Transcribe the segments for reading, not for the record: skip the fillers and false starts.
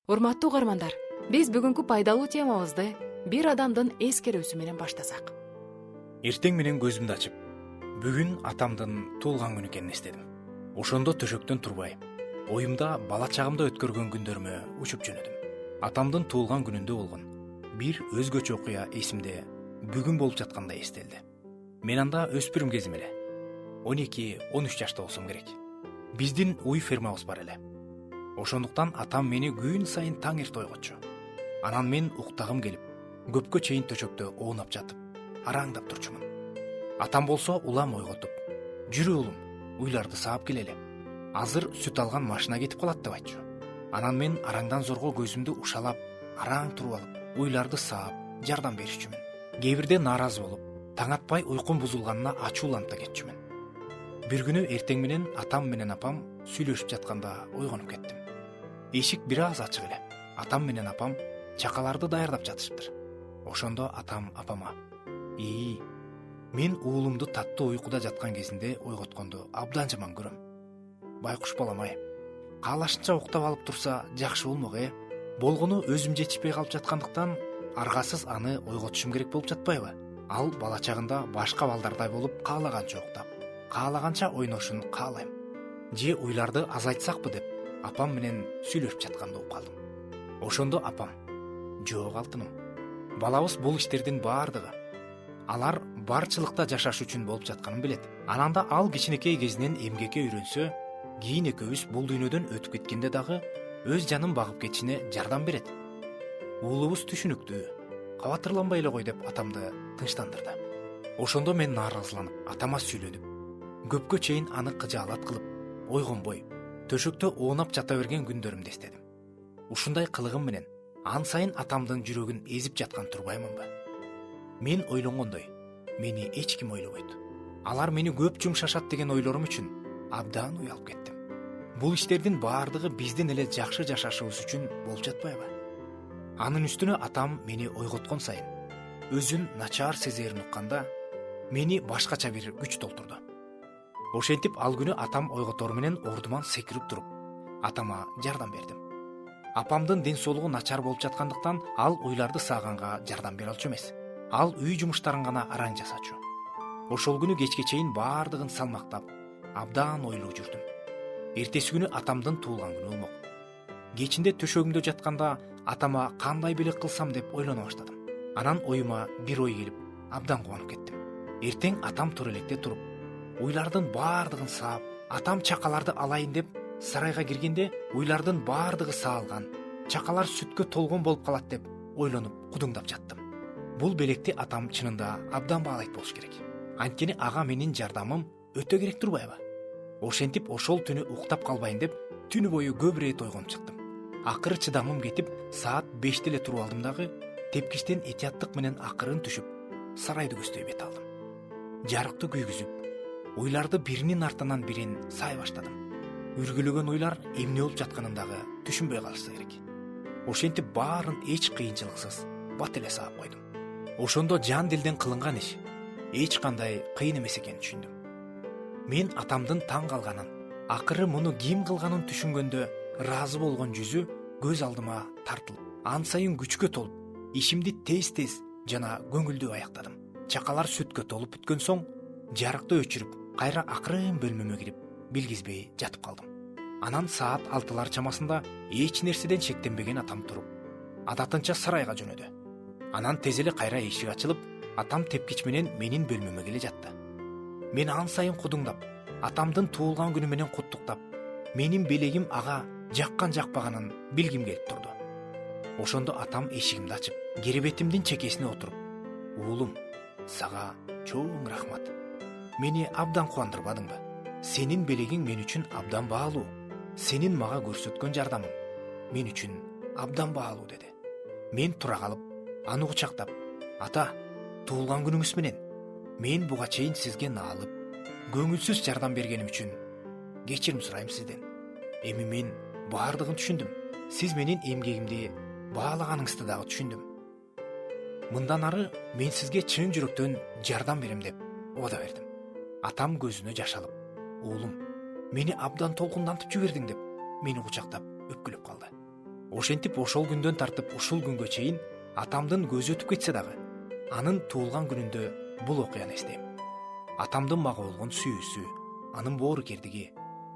Урматтуу угармандар, биз бүгүнкү пайдалуу темабызды бир адамдын эскерүүсү менен баштасак. Эртең менен көзүмдү ачып, бүгүн атамдын туулган күнү экенин эстедим. Ошондо төшөктөн турбай, оюмда бала чагымда өткөргөн күндөрүмө учуп жөнөдүм. Атамдын туулган күнүндө болгон бир өзгөчө окуя эсимде бүгүн болуп жаткандай эстелди. Мен анда өспүрүм кезим эле. 12-13 жашта болсом керек. Биздин уй фермабыз бар эле. Ошондуктан атам мени күн сайын таң эрте ойготчу. Анан мен уктагым келип, көпкө чейин төшөктө оонап жатып, араңдап турчумун. Атам болсо улам ойготуп: "Жүрү уулум, уйларды саап келели. Азыр сүт алган машина кетип калат" деп айтчу. Анан мен араңдан зорго көзүмдү ушалап, араң туруп алып, уйларды саап, жардам беришчүмүн. Кээ бирде нааразы болуп, таң атпай уйкум бузулганына ачууланып да кетчүмүн. Бир күнү эртең менен атам менен апам сүйлөшүп жатканда ойгонуп кеттим. Эшик бир аз ачык эле. Атам менен апам чакаларды даярдап жатышыптыр. Ошондо атам апама: мен уулумду таттуу уйкуда жаткан кезинде ойготконду абдан жаман көрөм. Байкуш балам-ай, каалашынча уктап алып турса жакшы болмок Болгону өзүм жетишпей калып жаткандыктан аргасыз аны ойготушум керек болуп жатпайбы? Ал бала чагында башка балдардай болуп каалаганча уктап, каалаганча ойношун каалайм. Же уйларды азайтсакпы деп апам менен сүйлөшүп жатканды угуп калдым. Ошондо апам: "Жок алтыным, балабыз бул иштердин баардыгы алар барчылыкта жашаш үчүн болуп жатканын билет. Ананда ал кичинекей кезинен эмгекке үйрөнсө, кийин экөөбүз бул дүйнөдөн өтүп кеткенде дагы өз жанын багып кетишине жардам берет. Уулубуз түшүнүктүү, кабатырланбай эле кой" деп атамды тынчтандырды. Ошондо мен нааразыланып, атама сүйлөнүп, көпкө чейин аны кыжаалат кылып, ойгонбой, төшөктө оонап жата берген күндөрүмдү эстедим. Ушундай кылыгым менен ан сайын атамдын жүрөгүн эзип жаткан турбаймынбы? Мен ойлонгондой, мени эч ким ойлобойт. Алар мени көп жумшашат деген ойлорум үчүн абдан уялып кеттим. Бул иштердин баардыгы биздин эле жакшы жашашыбыз үчүн болуп жатпайбы? Анын үстүнө атам мени ойготкон сайын, өзүн начар сезерин укканда, мени башкача бир күч толтурду. Ошентип ал күнү атам ойготору менен ордуман секирип туруп, атама жардам бердим. Апамдын ден соолугу начар болуп жаткандыктан ал уйларды сааганга жардам бере алчу эмес. Ал үй жумуштарын гана араң жасачу. Ошол күнү кечке чейин баардыгын салмактап, абдан ойлуу жүрдүм. Эртеси күнү атамдын туулган күнү болмок. Кечинде төшөгүмдө жатканда атама кандай белек кылсам деп ойлоно баштадым. Анан оюма бир ой келип, абдан кубанып кеттим. Эртең атам тура электе туруп, уйлардын баардыгын саап, атам чакаларды алайын деп сарайга киргенде уйлардын баардыгы саалган, чакалар сүткө толгон болуп калат деп ойлонуп кудуңдап жаттым. Бул белекти атам чынында абдан баалайт болуш керек. Анткени ага менин жардамым өтө керек турбайбы? Ошентип ошол түнү уктап калбайын деп түнү бою көп ирет ойгонуп чыктым. Акыры чыдамым кетип, саат 5-те эле туруп алдым дагы, тепкичтен этияттык менен акырын түшүп, сарайды көздөй бет алдым. Жарыкты күйгүзүп, уйларды биринин артынан бирин сай баштадым. Үргүлөгөн уйлар эмне болуп жатканын дагы түшүнбөй калышса керек. Ошентип баарын эч кыйынчылыксыз бат эле саап койдум. Ошондо жан дилден кылынган иш эч кандай кыйын эмес экенин түшүндүм. Мен атамдын таң калганын, акыры муну ким кылганын түшүнгөндө ыраазы болгон жүзү көз алдыма тартылып, ан сайын күчкө толуп, ишимди тез жана көңүлдүү аяктадым. Чакалар сүткө толуп бүткөн соң, жарыкты өчүрүп, кайра акырын бөлмөмө кирип, билгизбей жатып калдым. Анан саат 6-лар чамасында эч нерседен шектенбеген атам туруп, адатынча сарайга жөнөдү. Анан тез эле кайра эшик ачылып, атам тепкич менен менин бөлмөмө келе жатты. Мен ан сайын кудуңдап, атамдын туулган күнү менен куттуктап, менин белегим ага жаккан жакпаганын билгим келип турду. Ошондо атам эшигимди ачып, керебетимдин чекесине отуруп: "Уулум, сага чоң рахмат. Мени абдан кубандырбадыңбы? Сенин белегиң мен үчүн абдан баалуу. Сенин мага көрсөткөн жардамың мен үчүн абдан баалуу" деди. Мен тура калып, аны кучактап: "Ата, туулган күнүңүз менен. Мен буга чейин сизге наалып, көңүлсүз жардам бергеним үчүн кечирим сурайм сизден. Эми мен баардыгын түшүндүм. Сиз менин эмгегимди баалаганыңызды дагы түшүндүм. Мындан ары мен сизге чын жүрөктөн жардам берем" деп ода бердим. Атам көзүнө жаш алып: "Уулум, мени абдан толкундантып жибердиң" деп мени кучактап өпкүлөп калды. Ошентип ошол күндөн тартып ушул күнгө чейин атамдын көзү өтүп кетсе дагы, анын туулган күнүндө бул окуяны эстейм. Атамдын мага болгон сүйүүсү, анын боорукердиги,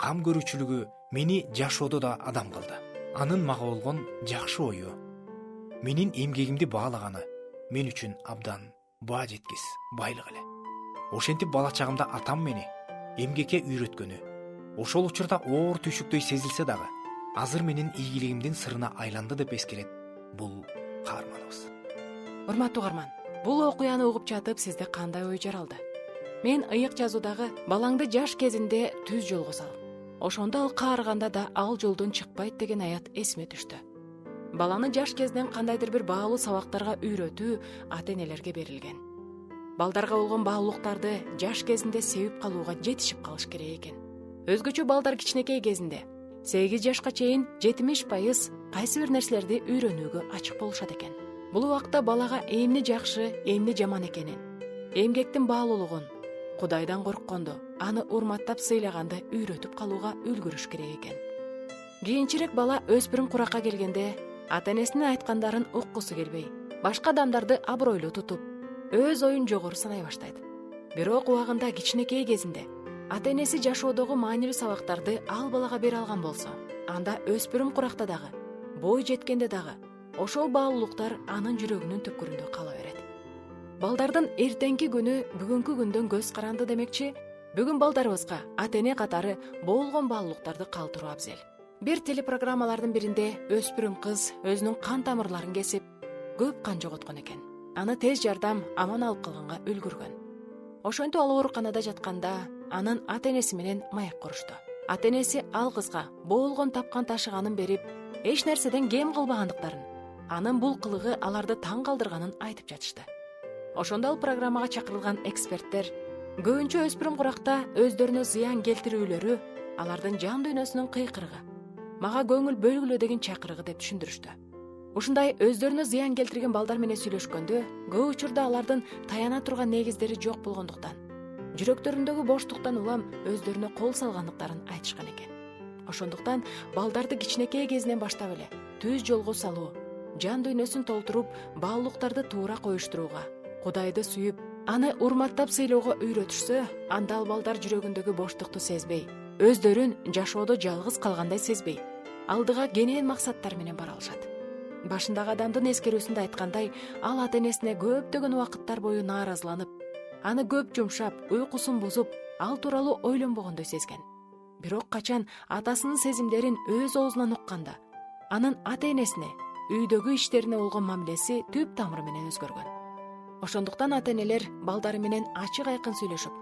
кам көрүүчүлүгү мени жашоодо да адам кылды. Анын мага болгон жакшы ою, менин эмгегимди баалаганы мен үчүн абдан баа жеткис байлык эле. Ошентип бала чагымда атам мени эмгекке үйрөткөнү, ошол учурда оор түйшүктөй сезилсе дагы, азыр менин ийгилигимдин сырына айланды деп эскерет бул каарманыбыз. Урматтуу угарман, бул окуяны угуп жатып сизде кандай ой жаралды? Мен ыйык жазуудагы балаңды жаш кезинде түз жолго сал, ошондо ал каарыганда да ал жолдон чыкпайт деген аят эсиме түштү. Баланы жаш кезинен кандайдыр бир баалуу сабактарга үйрөтүү ата-энелерге берилген. Балдарга болгон баалуулуктарды жаш кезинде себип калууга жетишип калыш керек экен. Өзгөчө балдар кичинекей кезинде 8 жашка чейин 70% кайсы бир нерселерди үйрөнүүгө ачык болушат экен. Бул убакта балага эмне жакшы, эмне жаман экенин, эмгектин баалуулугун, Кудайдан коркконду, аны урматтап сыйлаганды үйрөтүп калууга үлгүрүш керек экен. Кийинчерээк бала өспүрүм куракка келгенде ата-энесинин айткандарын уккусу келбей, башка адамдарды абройлуу тутуп, өз оюн жогору санай баштайт. Бирок убагында кичинекей кезинде ата-энеси жашоодогу маанилүү сабактарды ал балага бере алган болсо, анда өспүрүм куракта дагы, бой жеткенде дагы ошол баалуулуктар анын жүрөгүнүн түпкүрүндө кала берет. Балдардын эртеңки күнү бүгүнкү күндөн көз каранды демекчи, бүгүн балдарыбызга ата-эне катары болгон баалуулуктарды калтыруу абзел. Бир телепрограммалардын биринде өспүрүм кыз өзүнүн кан тамырларын кесип, көп кан жоготкон экен. Аны тез жардам аман алып калганга үлгүргөн. Ошентип ал ооруканада жатканда анын ата-энеси менен маек курушту. Ата-энеси ал кызга болгон тапкан ташыганын берип, эч нерседен кем кылбагандыктарын, анын бул кылыгы аларды таң калтырганын айтып жатышты. Ошондо ал программага чакырылган эксперттер көбүнчө өспүрүм куракта өздөрүнө зыян келтирүүлөрү алардын жан дүйнөсүнүн кыйкырыгы, мага көңүл бөлгүлө деген чакырыгы деп түшүндүрүштү. Ушундай өздөрүнө зыян келтирген балдар менен сүйлөшкөндө көп учурда алардын таяна турган негиздери жок болгондуктан, жүрөктөрүндөгү боштуктан улам өздөрүнө кол салгандыктарын айтышкан экен. Ошондуктан балдарды кичинекей кезинен баштап эле түз жолго салуу, жан дүйнөсүн толтуруп, баалуулуктарды туура коюштурууга, Кудайды сүйүп, аны урматтап сыйлоого үйрөтүшсө, анда ал балдар жүрөгүндөгү боштукту сезбей, өздөрүн жашоодо жалгыз калгандай сезбей, алдыга кенен максаттар менен бара алышат. Башындагы адамдын эскерүүсүндө айткандай, ал ата-энесине көптөгөн убакыттар бою нааразыланып, аны көп жумшап, уйкусун бузуп, ал тууралуу ойлонбогондой сезген. Бирок качан атасынын сезимдерин өз оозунан укканда, анын ата-энесине, үйдөгү иштерине болгон мамилеси түп тамыры менен өзгөргөн. Ошондуктан ата-энелер балдары менен ачык айкын сүйлөшүп,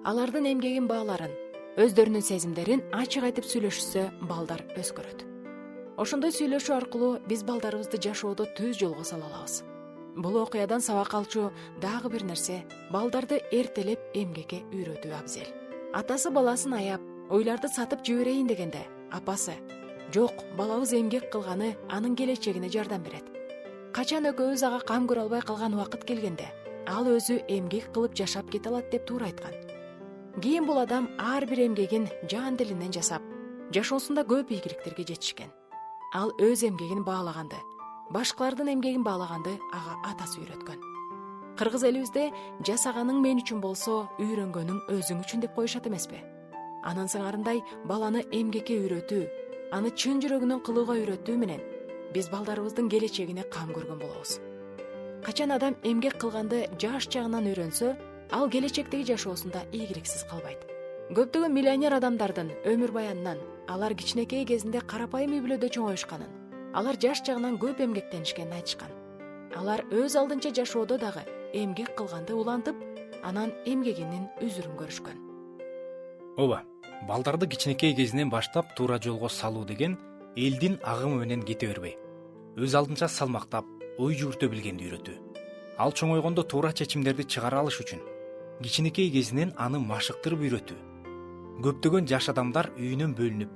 алардын эмгегин бааларын, өздөрүнүн сезимдерин ачык айтып сүйлөшүшсө, балдар өзгөрөт. Ошондой сүйлөшүү аркылуу биз балдарыбызды жашоодо түз жолго сала алабыз. Бул окуядан сабак алчу дагы бир нерсе, балдарды эртелеп эмгекке үйрөтүү абзел. Атасы баласын аяп, ойларды сатып жиберейин дегенде, апасы: "Жок, балабыз эмгек кылганы анын келечегине жардам берет. Качан экөөбүз ага кам көрө албай калган убакыт келгенде, ал өзү эмгек кылып жашап кете алат" деп туура айткан. Кийин бул адам ар бир эмгегин жан дилинен жасап, жашоосунда көп ийгиликтерге жетишкен. Ал өз эмгегин баалаганды, башкалардын эмгегин баалаганды ага атасы үйрөткөн. Кыргыз элибизде жасаганың мен үчүн болсо, үйрөнгөнүң өзүң үчүн деп коюшат эмеспи? Анын сыңарындай баланы эмгекке үйрөтүү, аны чын жүрөгүнөн кылууга үйрөтүү менен биз балдарыбыздын келечегине кам көргөн болобуз. Качан адам эмгек кылганды жаш чагынан үйрөнсө, ал келечектеги жашоосунда ийгиликсиз калбайт. Көптөгөн миллионер адамдардын өмүр баянынан алар кичинекей кезинде карапайым үй бүлөдө чоңоюшканын, алар жаш чагынан көп эмгектенишкенин айтышкан. Алар өз алдынча жашоодо дагы эмгек кылганды улантып, анан эмгегинин үзүрүн көрүшкөн. Ооба, балдарды кичинекей кезинен баштап туура жолго салуу деген элдин агымы менен кете бербей, өз алдынча салмактап, ой жүгүртө билгенди үйрөтүү. Ал чоңойгондо туура чечимдерди чыгара алыш үчүн кичинекей кезинен аны машыктырып үйрөтүү. Көптөгөн жаш адамдар үйүнөн бөлүнүп,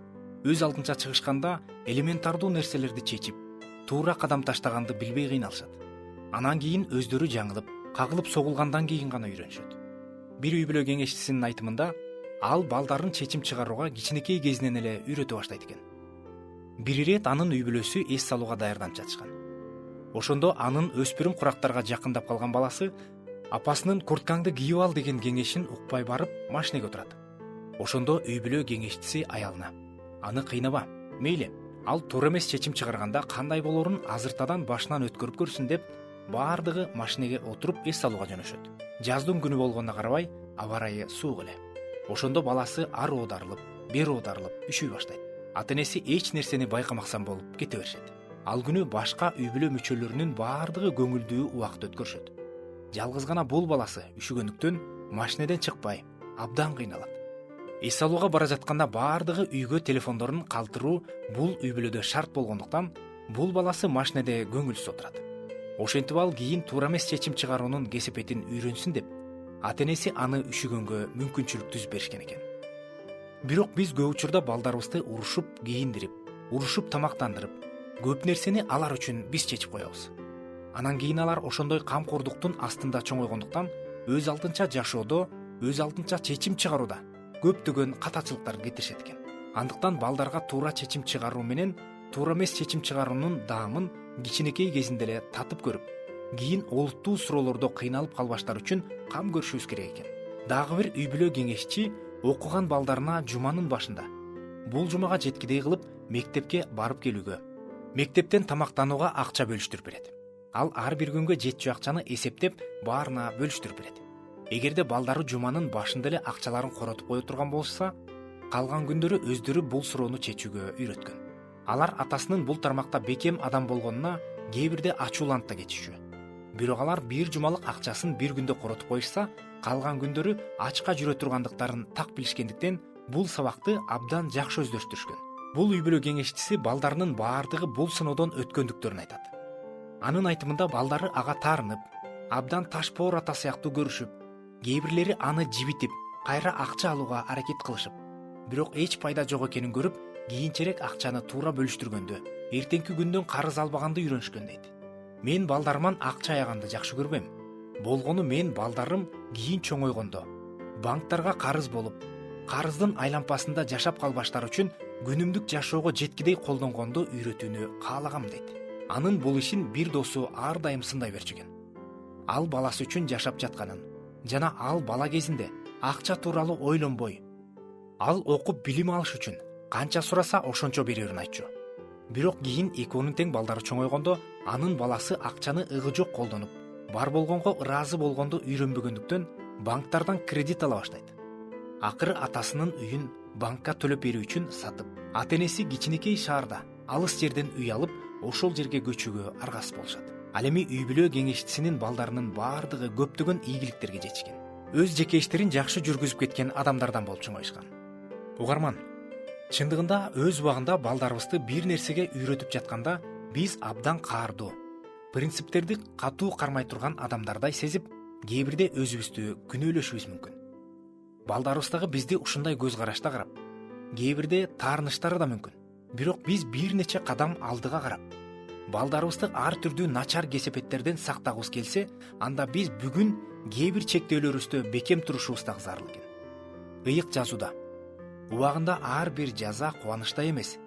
өз алдынча чыгышканда элементардуу нерселерди чечип, туура кадам таштаганды билбей кыйналышат. Анан кийин өздөрү жаңылып, кагылып согулгандан кийин гана үйрөнүшөт. Бир үй бүлө кеңешчисинин айтымында, ал балдарын чечим чыгарууга кичинекей кезинен эле үйрөтө баштайт экен. Бир ирет анын үй бүлөсү эс салууга даярданып жатышкан. Ошондо анын өспүрүм курактарга жакындап калган баласы апасынын курткаңды кийип ал деген кеңешин укпай барып машинеге отурат. Ошондо үй бүлө кеңешчиси аялына: аны кыйнава, мейли, ал туура эмес чечим чыгарганда кандай болорун азыртадан башынан өткөрүп көрсүн деп, баардыгы машинеге отуруп эс салууга жөнөшөт. Жаздын күнү болгонуна карабай, аба ырайы суук эле. Ошондо баласы ары оодарылып, бери оодарылып үшүй баштайт. Ата энеси эч нерсени байкамаксан болуп кете беришет. Ал күнү башка үй бүлө мүчөлөрүнүн баардыгы көңүлдүү убакыт өткөрүшөт. Жалгыз гана бул баласы үшүгөндүктөн машинеден чыкпай, абдан кыйналат. Эс алууга бара жатканда баардыгы үйгө телефондорун калтыруу бул үй бүлөдө шарт болгондуктан бул баласы машинеде көңүлсүз отурат. Ошентип ал кийин туура эмес чечим чыгаруунун кесепетин үйрөнсүн деп, ата энеси аны үшүгөнгө мүмкүнчүлүк түзүп беришкен экен. Бирок биз көп учурда балдарыбызды урушуп кийиндирип, урушуп тамактандырып, көп нерсени алар үчүн биз чечип коебуз. Анан кийин алар ошондой камкордуктун астында чоңойгондуктан өз алдынча жашоодо, өз алдынча чечим чыгарууда көптөгөн катачылыктар кетиришет экен. Андыктан балдарга туура чечим чыгаруу менен туура эмес чечим чыгаруунун даамын кичинекей кезинде эле татып көрүп, кийин олуттуу суроолордо кыйналып калбаштары үчүн кам көрүшүбүз керек экен. Дагы бир үй бүлө кеңешчи окуган балдарына жуманын башында бул жумага жеткидей кылып мектепке барып келүүгө, мектептен тамактанууга акча бөлүштүрүп берет. Ал ар бир күнгө жетчү акчаны эсептеп баарына бөлүштүрүп берет. Эгерде балдары жуманын башында эле акчаларын коротуп кое турган болушса, калган күндөрү өздөрү бул суроону чечүүгө үйрөткөн. Алар атасынын бул тармакта бекем адам болгонуна кээ бирде ачууланып да кетишчү. Бирок алар бир жумалык акчасын бир күндө коротуп коюшса, калган күндөрү ачка жүрө тургандыктарын так билишкендиктен бул сабакты абдан жакшы өздөштүрүшкөн. Бул үй бүлө кеңешчиси балдарынын баардыгы бул сыноодон өткөндүктөрүн айтат. Анын айтымында балдары ага таарынып, абдан ташпоор ата сыяктуу көрүшүп, кээ бирлери аны жибитип, кайра акча алууга аракет кылышып, бирок эч пайда жок экенин көрүп, кийинчерээк акчаны туура бөлүштүргөндө, эртеңки күндөн карыз албаганды үйрөнүшкөн дейт. Мен балдарыман акча аяганды жакшы көрбөйм. Болгону мен балдарым кийин чоңойгондо, банктарга карыз болуп, карыздын айлампасында жашап калбаштары үчүн күнүмдүк жашоого жеткидей колдонгонду үйрөтүүнү каалагам дейт. Анын бул ишин бир досу ар дайым сындай берчү экен. Ал баласы үчүн жашап жатканын жана ал бала кезинде акча тууралуу ойлонбой, ал окуп билим алыш үчүн канча сураса ошончо берерин айтчу. Бирок кийин экөөнүн тең балдары чоңойгондо анын баласы акчаны ыгы жок колдонуп, бар болгонго ыраазы болгонду үйрөнбөгөндүктөн банктардан кредит ала баштайт. Акыры атасынын үйүн банкка төлөп берүү үчүн сатып, ата энеси кичинекей шаарда алыс жерден үй алып, ошол жерге көчүүгө аргасыз болушат. Ал эми үй бүлө кеңешчисинин балдарынын баардыгы көптөгөн ийгиликтерге жетишкен. Өз жеке иштерин жакшы жүргүзүп кеткен адамдардан болуп чоңоюшкан. Угарман, чындыгында өз убагында балдарыбызды бир нерсеге үйрөтүп жатканда биз абдан каардуу, принциптерди катуу кармай турган адамдардай сезип, кээ бирде өзүбүздү күнөөлөшүбүз мүмкүн. Балдарыбыздагы бизди ушундай көз карашта карап, кээ бирде таарыныштары да мүмкүн. Бирок биз бир нече кадам алдыга карап, балдарыбызды ар түрдүү начар кесепеттерден сактагыбыз келсе, анда биз бүгүн кээ бир чектөөлөрүбүздө бекем турушубуз дагы зарыл экен. Ыйык жазууда: убагында ар бир жаза кубанычтай эмес,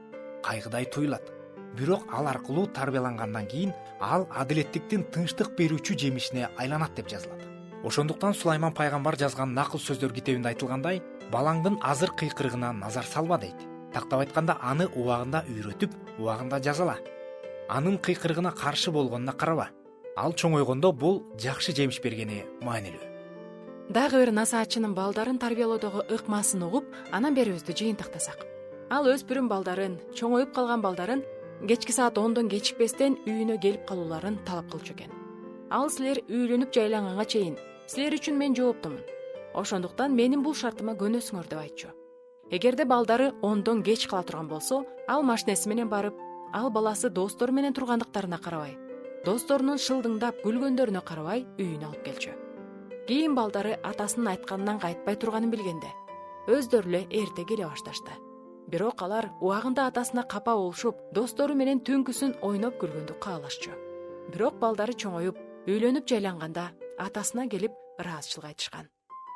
кайгыдай туюлат. Бирок ал аркылуу тарбиялангандан кийин ал адилеттиктин тынчтык берүүчү жемишине айланат деп жазылат. Ошондуктан Сулайман пайгамбар жазган Накыл сөздөр китебинде айтылгандай, балаңдын азыр кыйкырыгына назар салба дейт. Тактап айтканда, аны убагында үйрөтүп, убагында жазала. Анын кыйкырыгына каршы болгонуна караба. Ал чоңойгондо бул жакшы жемиш бергени маанилүү. Дагы бир насаатчынын балдарын тарбиялоодогу ыкмасын угуп, анан берүүбүздү жыйынтыктасак. Ал өспүрүм балдарын, чоңоюп калган балдарын кечки саат 10дон кечикпестен үйүнө келип калууларын талап кылчу экен. Ал силер үйлөнүп жайланганга чейин силер үчүн мен жооптумун. Ошондуктан менин бул шартыма көнөсүңөр деп айтчу. Эгерде балдары 10дон кеч кала турган болсо, ал машинеси менен барып, ал баласы достору менен тургандыктарына карабай, досторунун шылдыңдап күлгөндөрүнө карабай үйүнө алып келчү. Кийин балдары атасынын айтканынан кайтпай турганын билгенде, өздөрү эле эрте келе башташты. Бирок алар убагында атасына капа болушуп, достору менен түнкүсүн ойноп күлгөндү каалашчу. Бирок балдары чоңоюп, үйлөнүп жайланганда атасына келип ыраазычылык айтышкан.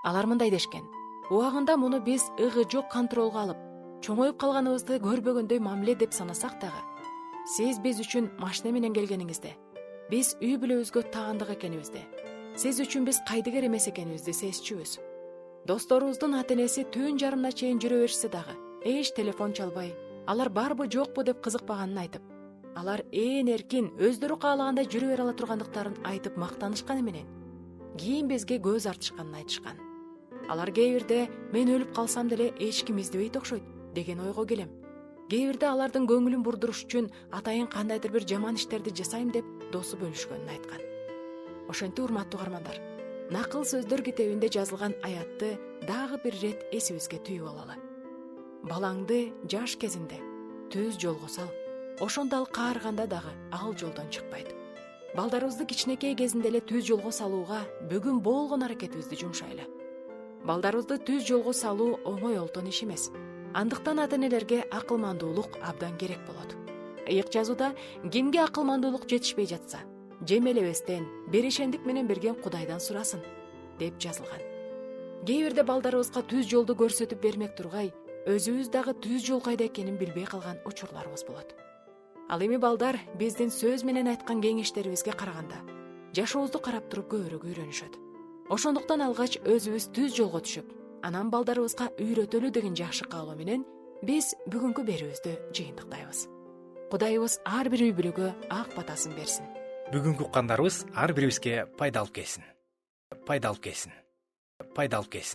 Алар мындай дешкен: убагында муну биз ыгы жок контролго алып, чоңоюп калганыбызды көрбөгөндөй мамиле деп санасак дагы, сиз биз үчүн машина менен келгениңизде, биз үй бүлөбүзгө таандык экенибизди, сиз үчүн биз кайдыгер эмес экенибизди сезчүбүз. Досторубуздун ата-энеси түн жарымына чейин жүрө беришсе дагы, эч телефон чалбай, алар барбы жокпу деп кызыкпаганын айтып, алар ээн эркин өздөрү каалагандай жүрө бере ала тургандыктарын айтып мактанышканы менен кийин бизге көз артышканын айтышкан. Алар кээ бирде мен өлүп калсам деле эч ким издебейт окшойт деген ойго келем. Кээ бирде алардын көңүлүн бурдуруш үчүн атайын кандайдыр бир жаман иштерди жасайм деп досу бөлүшкөнүн айткан. Ошентип урматтуу угармандар, Накыл сөздөр китебинде жазылган аятты дагы бир рет эсибизге түйүп алалы. Балаңды жаш кезинде түз жолго сал, ошондо ал каарыганда дагы ал жолдон чыкпайт. Балдарыбызды кичинекей кезинде эле түз жолго салууга бүгүн болгон аракетибизди жумшайлы. Балдарыбызды түз жолго салуу оңой олтон иш эмес. Андыктан ата-энелерге акылмандуулук абдан керек болот. Ыйык жазууда кимге акылмандуулук жетишпей жатса, жемелебестен, беришендик менен берген Кудайдан сурасын деп жазылган. Кээ бирде балдарыбызга түз жолду көрсөтүп бермек тургай, өзүбүз дагы түз жол кайда экенин билбей калган учурларыбыз болот. Ал эми балдар биздин сөз менен айткан кеңештерибизге караганда, жашообузду карап туруп көбүрөөк үйрөнүшөт. Ошондуктан алгач өзүбүз түз жолго түшүп, анан балдарыбызга үйрөтөлү деген жакшы каалоо менен биз бүгүнкү берүүбүздү жыйынтыктайбыз. Кудайыбыз ар бир үй бүлөгө ак батасын берсин. Бүгүнкү уккандарыбыз ар бирибизге пайдалып келсин.